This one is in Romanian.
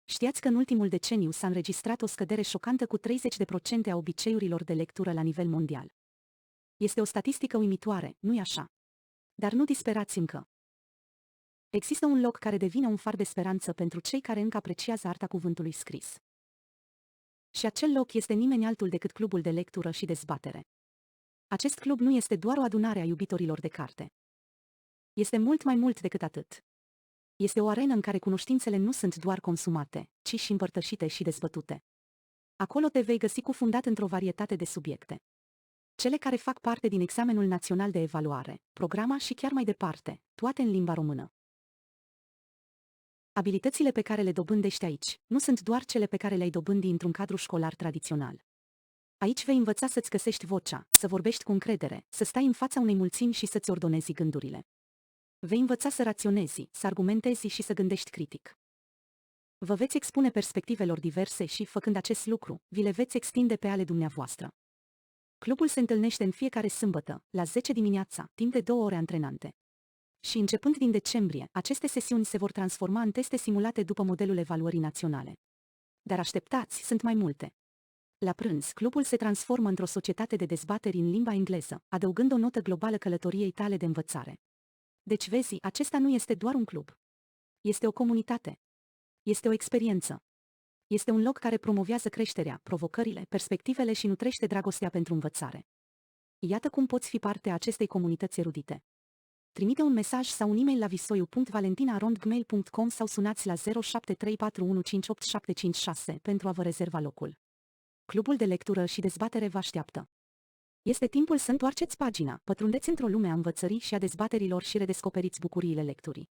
Știați că în ultimul deceniu s-a înregistrat o scădere șocantă cu 30% a obiceiurilor de lectură la nivel mondial. Este o statistică uimitoare, nu-i așa? Dar nu disperați încă. Există un loc care devine un far de speranță pentru cei care încă apreciază arta cuvântului scris. Și acel loc este nimeni altul decât Clubul de Lectură și Dezbatere. Acest club nu este doar o adunare a iubitorilor de carte. Este mult mai mult decât atât. Este o arenă în care cunoștințele nu sunt doar consumate, ci și împărtășite și dezbătute. Acolo te vei găsi cufundat într-o varietate de subiecte. Cele care fac parte din examenul național de evaluare, programa și chiar mai departe, toate în limba română. Abilitățile pe care le dobândești aici nu sunt doar cele pe care le-ai dobândi într-un cadru școlar tradițional. Aici vei învăța să-ți găsești vocea, să vorbești cu încredere, să stai în fața unei mulțimi și să-ți ordonezi gândurile. Vei învăța să raționezi, să argumentezi și să gândești critic. Vă veți expune perspectivelor diverse și, făcând acest lucru, vi le veți extinde pe ale dumneavoastră. Clubul se întâlnește în fiecare sâmbătă, la 10 dimineața, timp de 2 ore antrenante. Și începând din decembrie, aceste sesiuni se vor transforma în teste simulate după modelul evaluării naționale. Dar așteptați, sunt mai multe. La prânz, clubul se transformă într-o societate de dezbateri în limba engleză, adăugând o notă globală călătoriei tale de învățare. Deci vezi, acesta nu este doar un club. Este o comunitate. Este o experiență. Este un loc care promovează creșterea, provocările, perspectivele și nutrește dragostea pentru învățare. Iată cum poți fi parte a acestei comunități erudite. Trimite un mesaj sau un e-mail la visoiu.valentina@gmail.com sau sunați la 0734158756 pentru a vă rezerva locul. Clubul de lectură și dezbatere vă așteaptă. Este timpul să întoarceți pagina, pătrundeți într-o lume a învățării și a dezbaterilor și redescoperiți bucuriile lecturii.